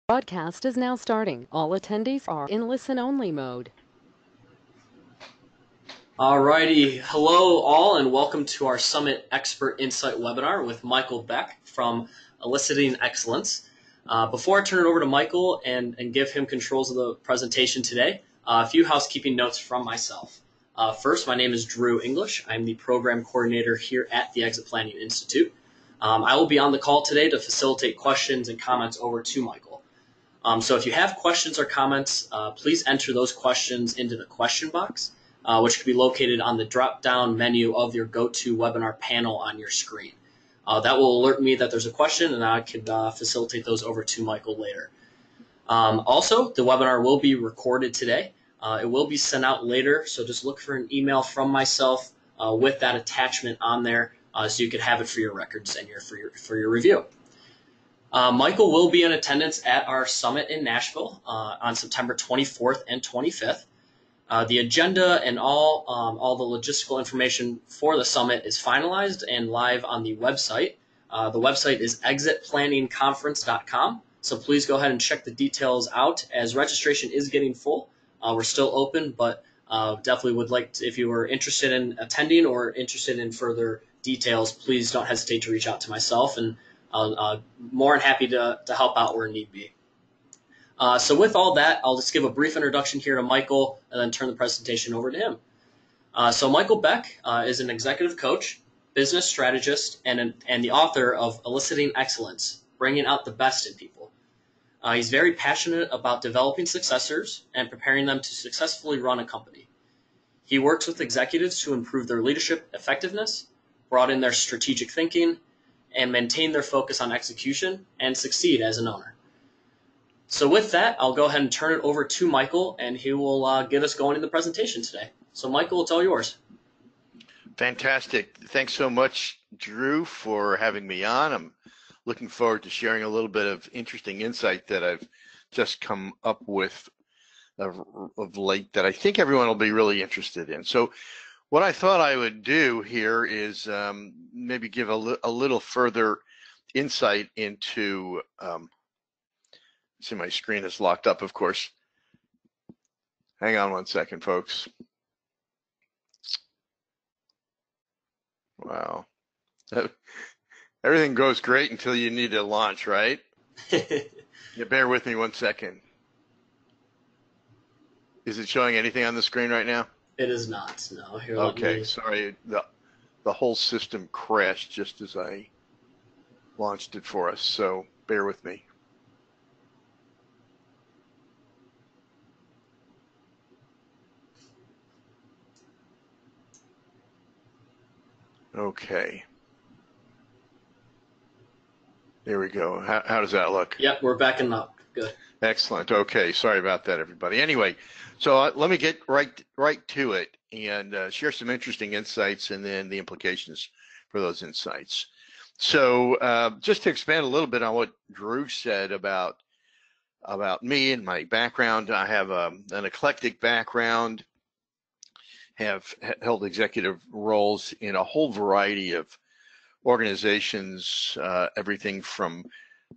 Broadcast is now starting. All attendees are in listen-only mode. Alrighty, hello all and welcome to our Summit Expert Insight webinar with Michael Beck from Eliciting Excellence. Before I turn it over to Michael and give him controls of the presentation today, a few housekeeping notes from myself. First, my name is Drew English. I'm the program coordinator here at the Exit Planning Institute. I will be on the call today to facilitate questions and comments over to Michael. So if you have questions or comments, please enter those questions into the question box, which can be located on the drop-down menu of your GoToWebinar panel on your screen. That will alert me that there's a question, and I can facilitate those over to Michael later. Also, the webinar will be recorded today. It will be sent out later, so just look for an email from myself with that attachment on there, so you can have it for your records and for your review. Michael will be in attendance at our summit in Nashville on September 24th and 25th. The agenda and all the logistical information for the summit is finalized and live on the website. The website is exitplanningconference.com, so please go ahead and check the details out as registration is getting full. We're still open, but definitely would like to, if you are interested in attending or interested in further details, please don't hesitate to reach out to myself, and more than happy to help out where need be. So with all that, I'll just give a brief introduction here to Michael and then turn the presentation over to him. So Michael Beck is an executive coach, business strategist, and the author of Eliciting Excellence, Bringing Out the Best in People. He's very passionate about developing successors and preparing them to successfully run a company. He works with executives to improve their leadership effectiveness, broaden their strategic thinking, and maintain their focus on execution and succeed as an owner. So with that, I'll go ahead and turn it over to Michael, and he will get us going in the presentation today. So Michael, it's all yours. Fantastic. Thanks so much, Drew, for having me on. I'm looking forward to sharing a little bit of interesting insight that I've just come up with of late that I think everyone will be really interested in. So what I thought I would do here is maybe give a little further insight into, see, my screen is locked up, of course. Hang on one second, folks. Wow. Everything goes great until you need to launch, right? Yeah, bear with me one second. Is it showing anything on the screen right now? It is not, no. Here, okay, sorry. The whole system crashed just as I launched it for us, so bear with me. Okay. There we go. How does that look? Yep, we're backing up. Good. Excellent. Okay, sorry about that, everybody. Anyway, so let me get right to it and share some interesting insights and then the implications for those insights. So just to expand a little bit on what Drew said about me and my background, I have an eclectic background, have held executive roles in a whole variety of organizations, everything from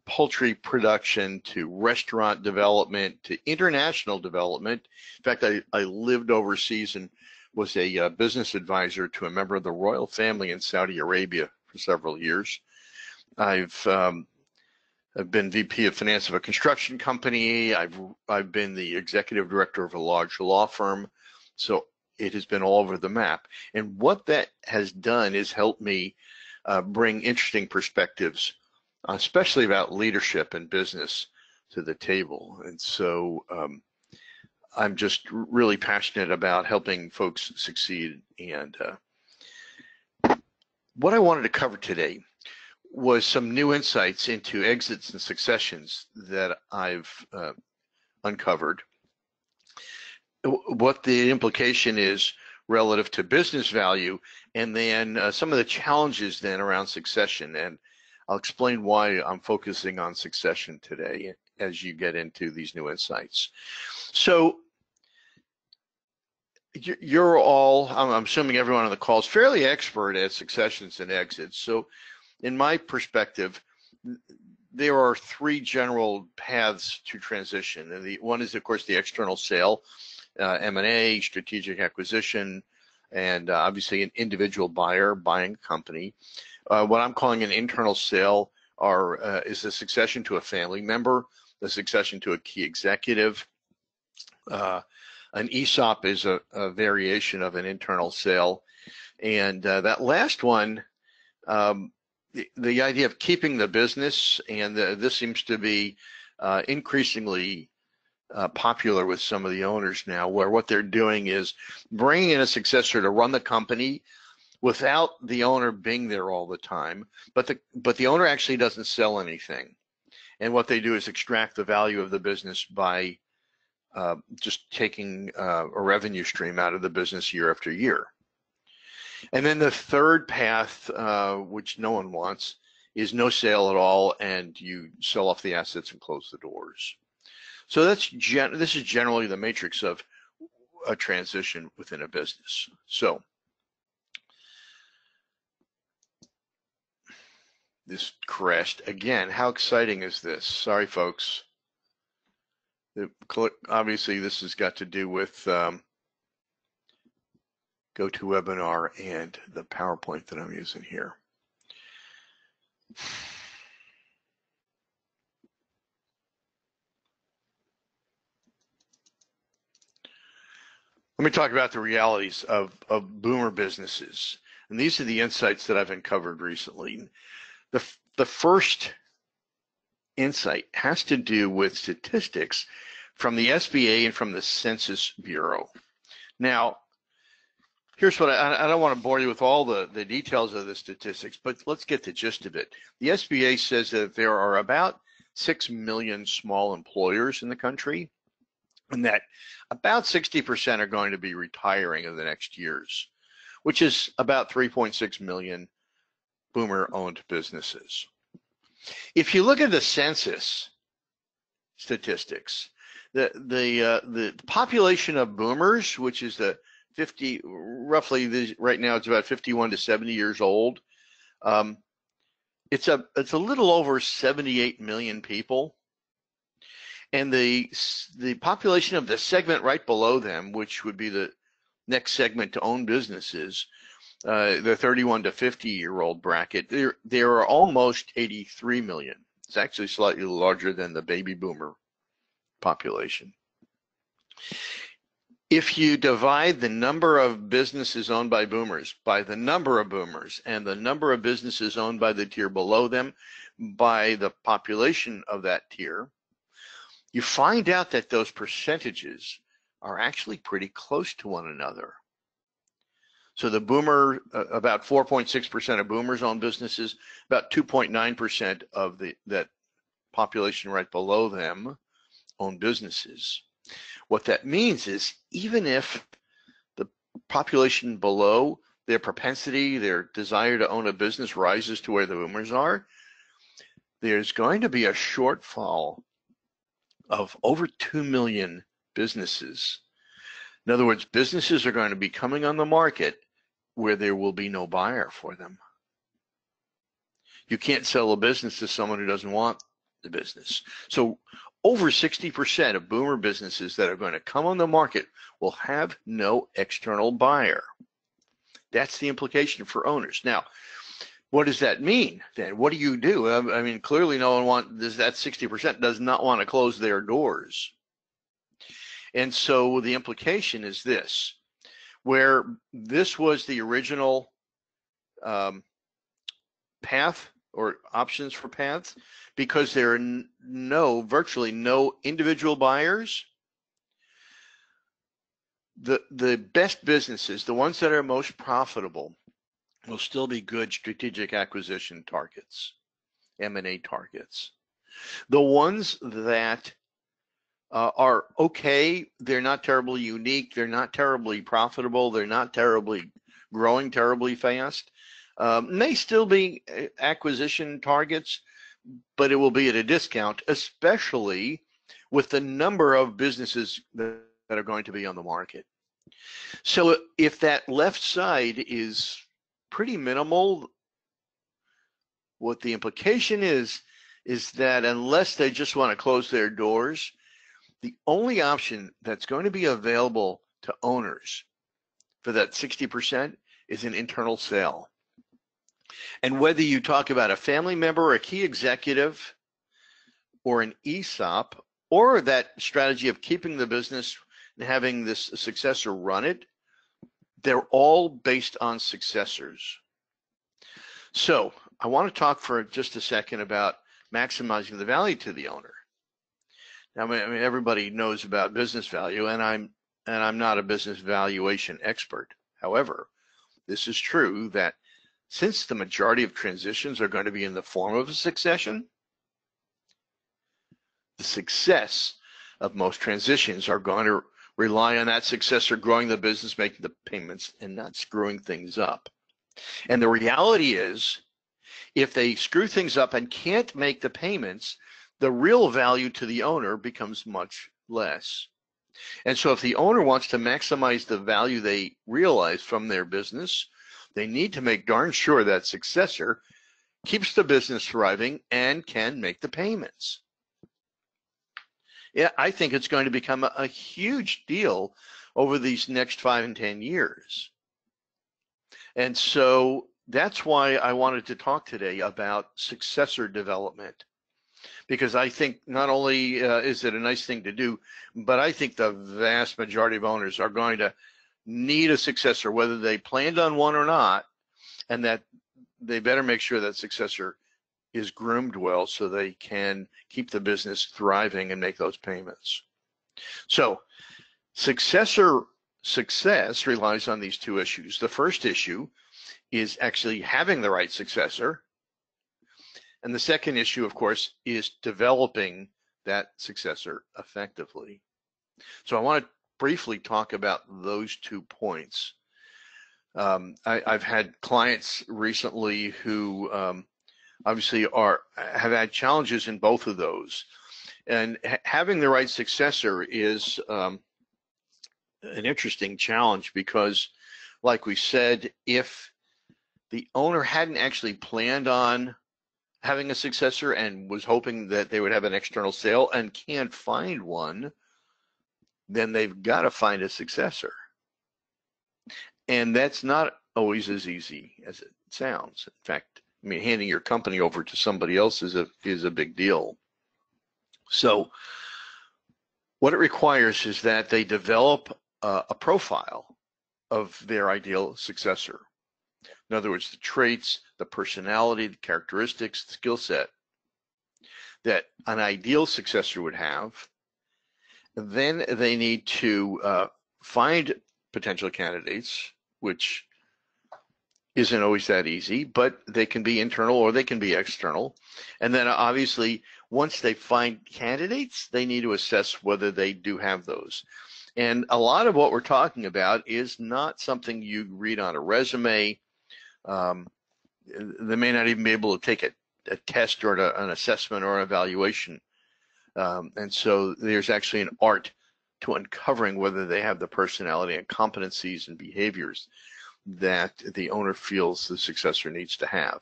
poultry production to restaurant development to international development. In fact, I lived overseas and was a business advisor to a member of the royal family in Saudi Arabia for several years. I've been VP of finance of a construction company. I've been the executive director of a large law firm. So it has been all over the map. And what that has done is helped me bring interesting perspectives, especially about leadership and business, to the table. And so I'm just really passionate about helping folks succeed. And what I wanted to cover today was some new insights into exits and successions that I've uncovered, what the implication is relative to business value, and then some of the challenges then around succession. And I'll explain why I'm focusing on succession today as you get into these new insights. So you're all, I'm assuming everyone on the call is fairly expert at successions and exits. So in my perspective, there are three general paths to transition. And the one is, of course, the external sale, M&A, strategic acquisition, and obviously an individual buyer buying a company. What I'm calling an internal sale is a succession to a family member, the succession to a key executive. An ESOP is a variation of an internal sale. And that last one, the idea of keeping the business, and this seems to be increasingly popular with some of the owners now, where what they're doing is bringing in a successor to run the company without the owner being there all the time, but the owner actually doesn't sell anything. And what they do is extract the value of the business by just taking a revenue stream out of the business year after year. And then the third path, which no one wants, is no sale at all, and you sell off the assets and close the doors. So this is generally the matrix of a transition within a business. So this crashed again. How exciting is this? Sorry, folks. Obviously, this has got to do with GoToWebinar and the PowerPoint that I'm using here. Let me talk about the realities of boomer businesses. And these are the insights that I've uncovered recently. The first insight has to do with statistics from the SBA and from the Census Bureau. Now, here's what I don't want to bore you with all the details of the statistics, but let's get the gist of it. The SBA says that there are about 6 million small employers in the country, and that about 60% are going to be retiring in the next years, which is about 3.6 million boomer-owned businesses. If you look at the census statistics, the population of boomers, which is the right now it's about 51 to 70 years old. It's a little over 78 million people. And the population of the segment right below them, which would be the next segment to own businesses, the 31 to 50-year-old bracket, there are almost 83 million. It's actually slightly larger than the baby boomer population. If you divide the number of businesses owned by boomers by the number of boomers and the number of businesses owned by the tier below them by the population of that tier, you find out that those percentages are actually pretty close to one another. So the boomer, about 4.6% of boomers own businesses, about 2.9% of that population right below them own businesses. What that means is even if the population below, their propensity, their desire to own a business rises to where the boomers are, there's going to be a shortfall of over 2 million businesses. In other words, businesses are going to be coming on the market where there will be no buyer for them. You can't sell a business to someone who doesn't want the business. So over 60% of boomer businesses that are going to come on the market will have no external buyer. That's the implication for owners. Now, what does that mean then? What do you do? I mean, clearly no one wants, that 60% does not want to close their doors. And so the implication is this, where this was the original path or options for paths, because there are virtually no individual buyers, the best businesses, the ones that are most profitable, will still be good strategic acquisition targets, M&A targets. The ones that are okay, they're not terribly unique, they're not terribly profitable, they're not growing terribly fast, may still be acquisition targets, but it will be at a discount, especially with the number of businesses that are going to be on the market. So if that left side is pretty minimal, what the implication is is that unless they just want to close their doors, the only option that's going to be available to owners for that 60% is an internal sale. And whether you talk about a family member or a key executive or an ESOP or that strategy of keeping the business and having this successor run it, they're all based on successors. So I want to talk for just a second about maximizing the value to the owner. Now, I mean, everybody knows about business value, and I'm not a business valuation expert. However, this is true that since the majority of transitions are going to be in the form of a succession, the success of most transitions are going to rely on that successor growing the business, making the payments, and not screwing things up. And the reality is, if they screw things up and can't make the payments, the real value to the owner becomes much less. And so if the owner wants to maximize the value they realize from their business, they need to make darn sure that successor keeps the business thriving and can make the payments. Yeah, I think it's going to become a huge deal over these next 5 and 10 years. And so that's why I wanted to talk today about successor development, because I think not only is it a nice thing to do, but I think the vast majority of owners are going to need a successor, whether they planned on one or not, and that they better make sure that successor is groomed well so they can keep the business thriving and make those payments. So successor success relies on these two issues. The first issue is actually having the right successor. And the second issue, of course, is developing that successor effectively. So I want to briefly talk about those 2 points. I've had clients recently who obviously have had challenges in both of those. And having the right successor is an interesting challenge because, like we said, if the owner hadn't actually planned on having a successor and was hoping that they would have an external sale and can't find one, then they've got to find a successor. And that's not always as easy as it sounds. In fact, I mean, handing your company over to somebody else is a big deal. So what it requires is that they develop a profile of their ideal successor. In other words, the traits, the personality, the characteristics, the skill set that an ideal successor would have. And then they need to find potential candidates, which isn't always that easy, but they can be internal or they can be external. And then obviously, once they find candidates, they need to assess whether they do have those. And a lot of what we're talking about is not something you read on a resume. They may not even be able to take a test or an assessment or an evaluation. And so there's actually an art to uncovering whether they have the personality and competencies and behaviors that the owner feels the successor needs to have.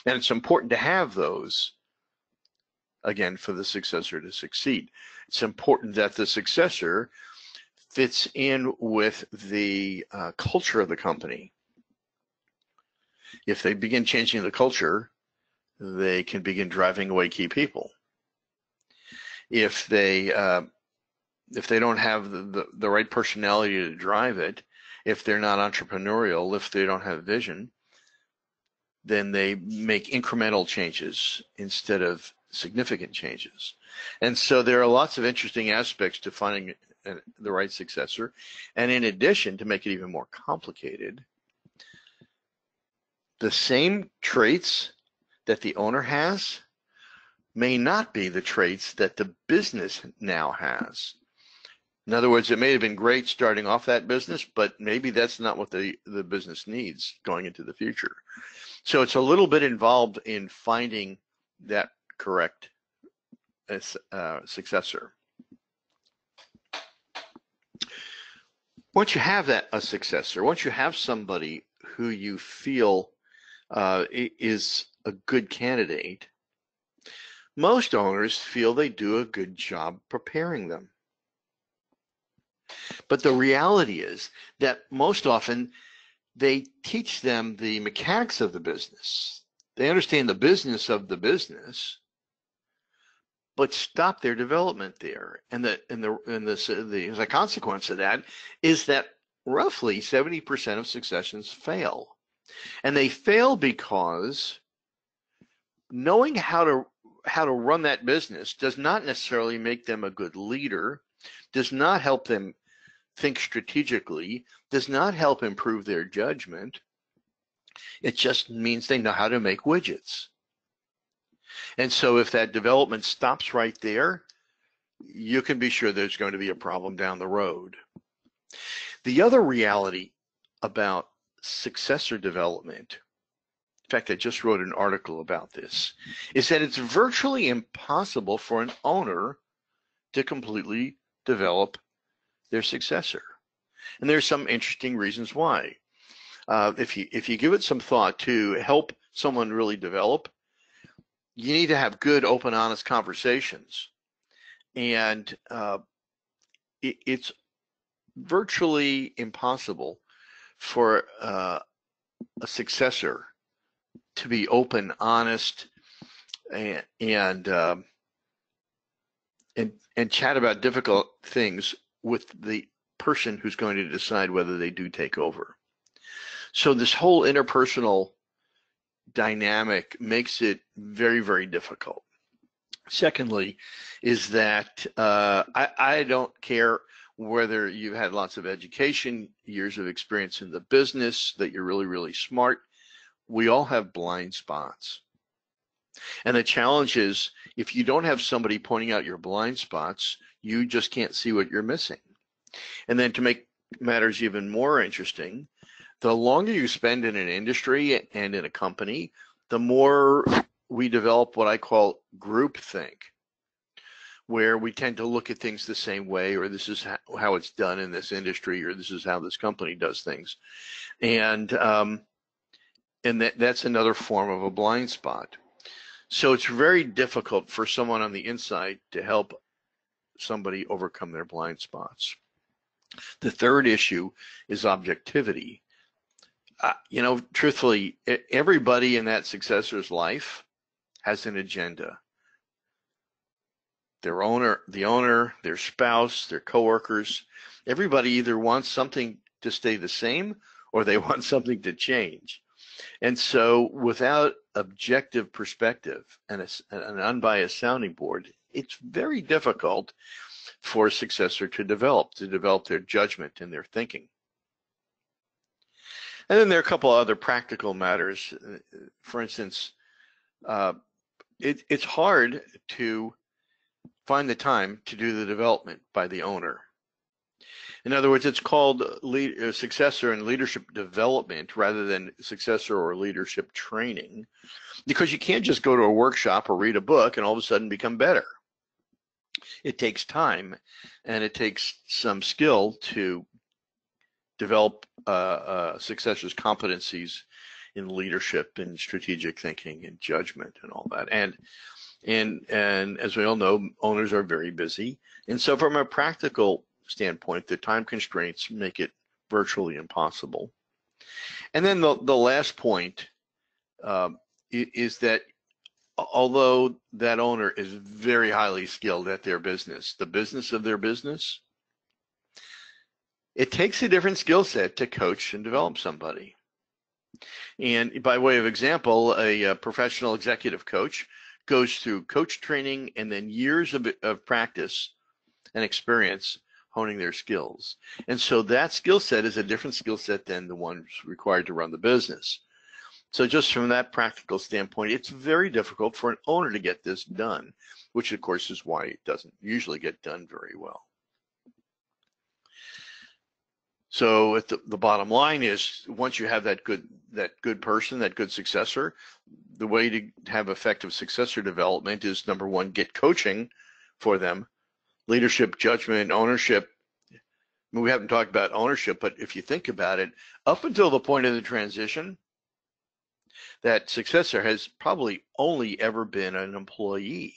And it's important to have those, again, for the successor to succeed. It's important that the successor fits in with the culture of the company. If they begin changing the culture, they can begin driving away key people. If they don't have the right personality to drive it, if they're not entrepreneurial, if they don't have vision, then they make incremental changes instead of significant changes. And so there are lots of interesting aspects to finding the right successor. And in addition, to make it even more complicated, the same traits that the owner has may not be the traits that the business now has. In other words, it may have been great starting off that business, but maybe that's not what the business needs going into the future. So it's a little bit involved in finding that correct successor. Once you have a successor, once you have somebody who you feel is a good candidate, Most owners feel they do a good job preparing them. But the reality is that most often they teach them the mechanics of the business. They understand the business of the business, but stop their the consequence of that is that roughly 70% of successions fail. And they fail because knowing how to run that business does not necessarily make them a good leader, does not help them think strategically, does not help improve their judgment. It just means they know how to make widgets. And so if that development stops right there, you can be sure there's going to be a problem down the road. The other reality about successor development, in fact, I just wrote an article about this, is that it's virtually impossible for an owner to completely develop their successor. And there's some interesting reasons why. If you give it some thought to help someone really develop, you need to have good, open, honest conversations. And it's virtually impossible for a successor to be open, honest, and chat about difficult things with the person who's going to decide whether they do take over. So this whole interpersonal dynamic makes it very, very difficult. Secondly, is that I don't care whether you've had lots of education, years of experience in the business, that you're really, really smart. We all have blind spots. And the challenge is, if you don't have somebody pointing out your blind spots, you just can't see what you're missing. And then to make matters even more interesting, the longer you spend in an industry and in a company, the more we develop what I call groupthink, where we tend to look at things the same way, or this is how it's done in this industry, or this is how this company does things. And that's another form of a blind spot. So it's very difficult for someone on the inside to help somebody overcome their blind spots. The third issue is objectivity. Truthfully, everybody in that successor's life has an agenda. The owner, their spouse, their coworkers, everybody either wants something to stay the same or they want something to change. And so without objective perspective and an unbiased sounding board, it's very difficult for a successor to develop their judgment and their thinking. And then there are a couple other practical matters. For instance, it's hard to find the time to do the development by the owner. In other words, it's called successor and leadership development rather than successor or leadership training, because you can't just go to a workshop or read a book and all of a sudden become better. It takes time and it takes some skill to develop successor's competencies in leadership and strategic thinking and judgment and all that. And as we all know, owners are very busy. And so from a practical standpoint, the time constraints make it virtually impossible. And then the last point is that although that owner is very highly skilled at their business, the business of their business, it takes a different skill set to coach and develop somebody. And by way of example, a professional executive coach goes through coach training and then years of practice and experience honing their skills. And so that skill set is a different skill set than the ones required to run the business. So just from that practical standpoint, it's very difficult for an owner to get this done, which of course is why it doesn't usually get done very well. So at the bottom line is, once you have that good person, that good successor, the way to have effective successor development is, number one, get coaching for them, leadership, judgment, ownership. I mean, we haven't talked about ownership, but if you think about it, up until the point of the transition, that successor has probably only ever been an employee.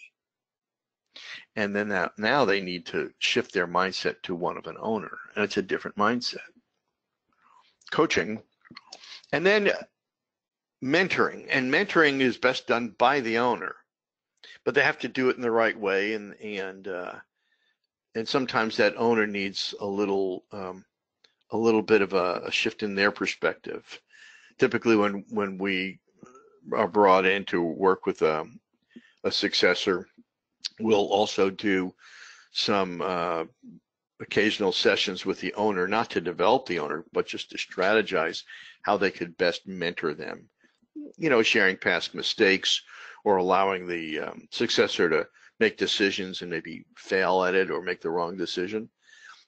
And then now they need to shift their mindset to one of an owner, and it's a different mindset. Coaching, and then mentoring, and mentoring is best done by the owner, but they have to do it in the right way, and sometimes that owner needs a little bit of a shift in their perspective. Typically, when we are brought in to work with a successor, we'll also do some occasional sessions with the owner, not to develop the owner, but just to strategize how they could best mentor them. Sharing past mistakes, or allowing the successor to make decisions and maybe fail at it or make the wrong decision.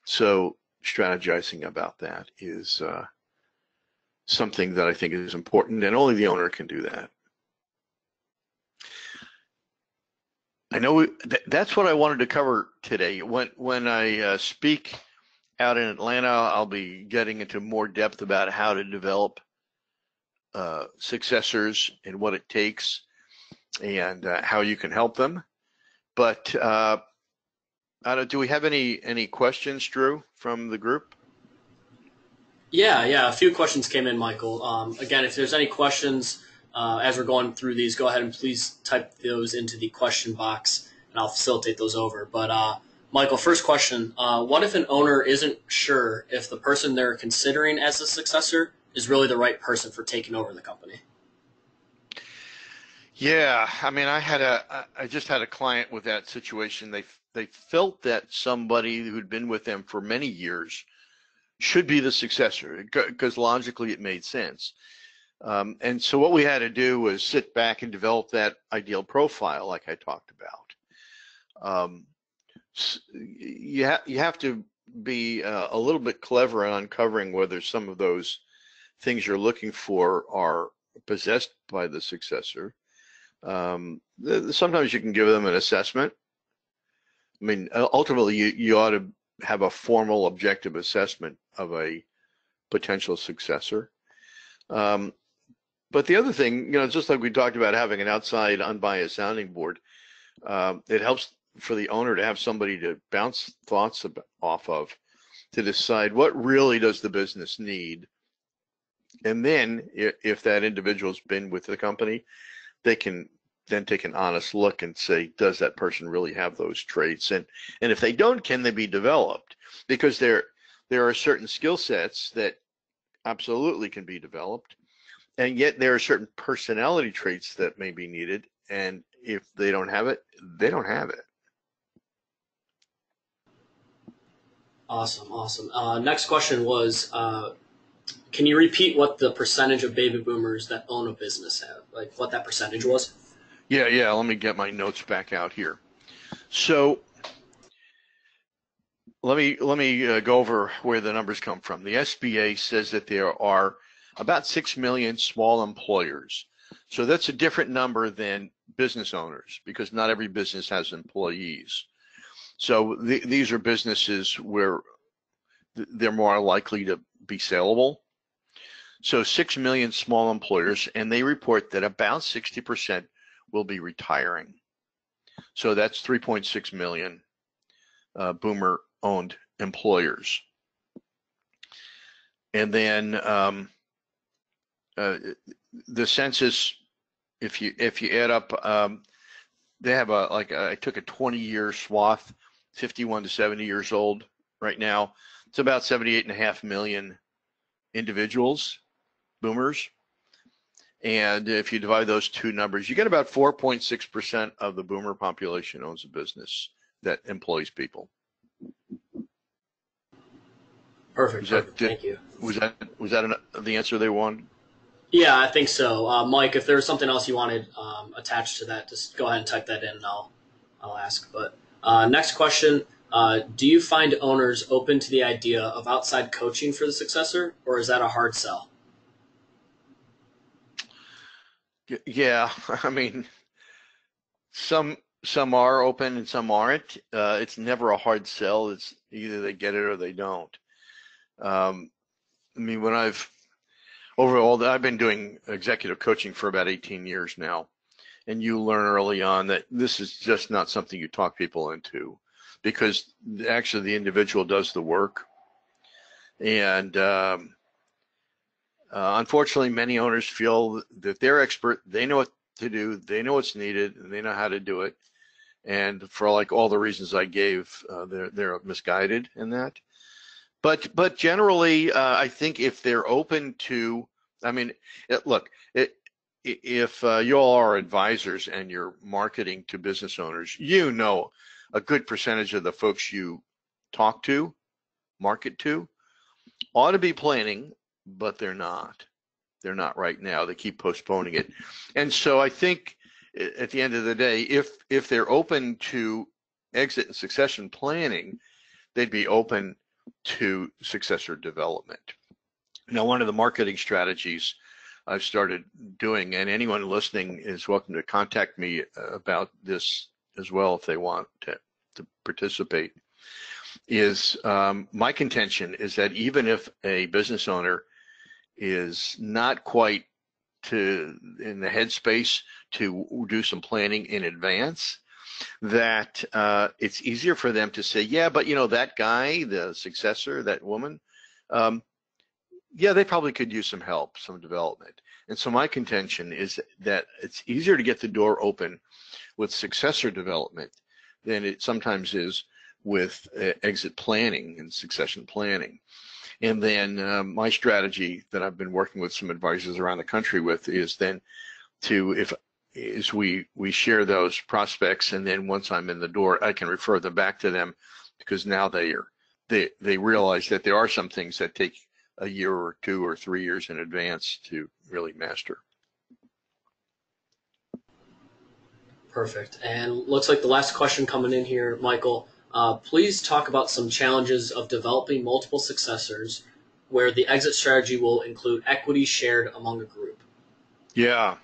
So strategizing about that is something that I think is important, and only the owner can do that. I know that's what I wanted to cover today. When I speak out in Atlanta, I'll be getting into more depth about how to develop successors and what it takes, and how you can help them. But do we have any questions, Drew, from the group? Yeah, a few questions came in, Michael. Again, if there's any questions as we're going through these, go ahead and please type those into the question box, and I'll facilitate those over. But Michael, first question, what if an owner isn't sure if the person they're considering as a successor is really the right person for taking over the company? Yeah, I mean, I just had a client with that situation. They felt that somebody who'd been with them for many years should be the successor, because logically it made sense. And so what we had to do was sit back and develop that ideal profile, like I talked about. You have to be a little bit clever in uncovering whether some of those things you're looking for are possessed by the successor. Sometimes you can give them an assessment. I mean, ultimately, you ought to have a formal, objective assessment of a potential successor. But the other thing, just like we talked about having an outside, unbiased sounding board, it helps for the owner to have somebody to bounce thoughts off of, to decide what really does the business need. And then, if that individual's been with the company, they can then take an honest look and say, does that person really have those traits? And if they don't, can they be developed? Because there are certain skill sets that absolutely can be developed, and yet there are certain personality traits that may be needed, and if they don't have it, they don't have it. Awesome. Next question was, can you repeat what the percentage of baby boomers that own a business have, like what that percentage was? Yeah. Let me get my notes back out here. So let me go over where the numbers come from. The SBA says that there are about 6 million small employers. So that's a different number than business owners, because not every business has employees. So these are businesses where they're more likely to be saleable. So 6 million small employers, and they report that about 60% will be retiring. So that's 3.6 million boomer-owned employers. And then the census, if you add up, they have I took a 20-year swath, 51 to 70 years old right now. It's about 78.5 million individuals, boomers. And if you divide those two numbers, you get about 4.6% of the boomer population owns a business that employs people. Perfect. Thank you. Was that the answer they wanted? Yeah, I think so. Mike, if there's something else you wanted attached to that, just go ahead and type that in, and I'll ask. But next question, do you find owners open to the idea of outside coaching for the successor, or is that a hard sell? Yeah, I mean, some are open and some aren't. It's never a hard sell. It's either they get it or they don't. I mean, I've been doing executive coaching for about 18 years now, and you learn early on that this is just not something you talk people into, because actually the individual does the work. And unfortunately, many owners feel that they're expert, they know what to do, they know what's needed, and they know how to do it. And for like all the reasons I gave, they're misguided in that. But generally, I think if they're open to, I mean, look, if you all are advisors and you're marketing to business owners, you know a good percentage of the folks you talk to, market to, ought to be planning, but they're not. They're not right now. They keep postponing it. And so I think at the end of the day, if they're open to exit and succession planning, they'd be open to successor development. Now, one of the marketing strategies I've started doing, and anyone listening is welcome to contact me about this as well if they want to participate, is my contention is that even if a business owner is not quite in the headspace to do some planning in advance, that it's easier for them to say, yeah, but that guy, the successor, that woman, yeah, they probably could use some help, some development. And so my contention is that it's easier to get the door open with successor development than it sometimes is with exit planning and succession planning. And then my strategy that I've been working with some advisors around the country with is then we share those prospects, and then once I'm in the door, I can refer them back to them, because now they realize that there are some things that take a year or 2 or 3 years in advance to really master. Perfect. And looks like the last question coming in here, Michael. Please talk about some challenges of developing multiple successors where the exit strategy will include equity shared among a group. Yeah,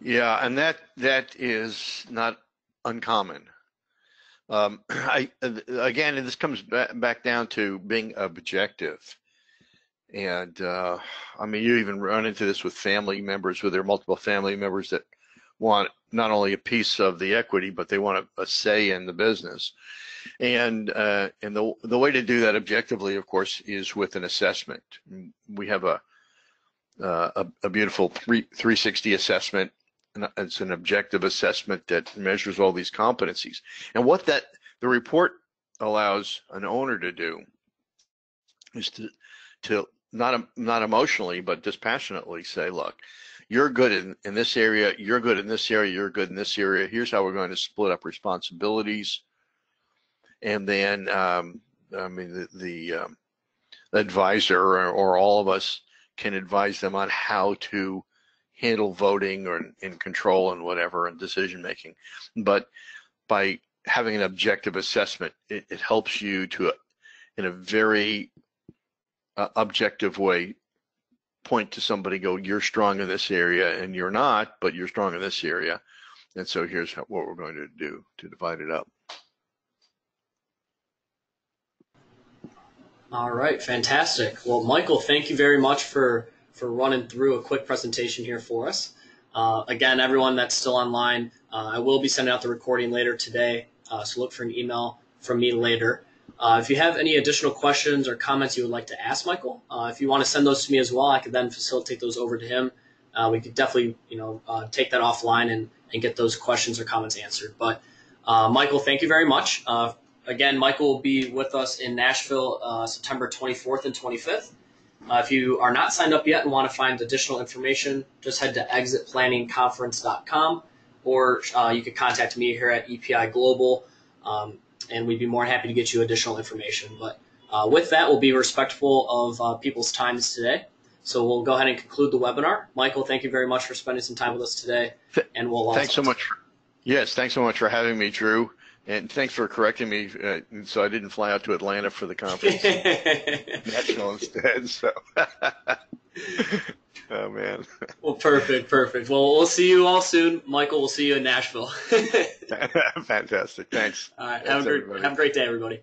and that is not uncommon. Again, this comes back down to being objective. And I mean, you even run into this with family members, where there are multiple family members that want not only a piece of the equity, but they want a say in the business. And the way to do that objectively, of course, is with an assessment. We have a beautiful 360 assessment. And it's an objective assessment that measures all these competencies. And what the report allows an owner to do is to not emotionally, but dispassionately say, look, you're good in this area, you're good in this area, you're good in this area. Here's how we're going to split up responsibilities. And then, I mean, the advisor or all of us can advise them on how to handle voting or in control and whatever and decision making. But by having an objective assessment, it helps you to, in a very objective way, point to somebody, go, you're strong in this area and you're not, but you're strong in this area. And so here's what we're going to do to divide it up. All right, fantastic. Well, Michael, thank you very much for running through a quick presentation here for us. Again, everyone that's still online, I will be sending out the recording later today, so look for an email from me later. If you have any additional questions or comments you would like to ask Michael, if you want to send those to me as well, I could then facilitate those over to him. We could definitely, take that offline and get those questions or comments answered. But Michael, thank you very much. Again, Michael will be with us in Nashville September 24th and 25th. If you are not signed up yet and want to find additional information, just head to exitplanningconference.com, or you could contact me here at EPI Global, and we'd be more than happy to get you additional information. But with that, we'll be respectful of people's times today. So we'll go ahead and conclude the webinar. Michael, thank you very much for spending some time with us today. And we'll thanks so much. Thanks so much for having me, Drew. And thanks for correcting me, so I didn't fly out to Atlanta for the conference. National instead, so. Oh, man. Well, perfect. Well, we'll see you all soon. Michael, we'll see you in Nashville. Fantastic. Thanks. All right. Have a great day, everybody.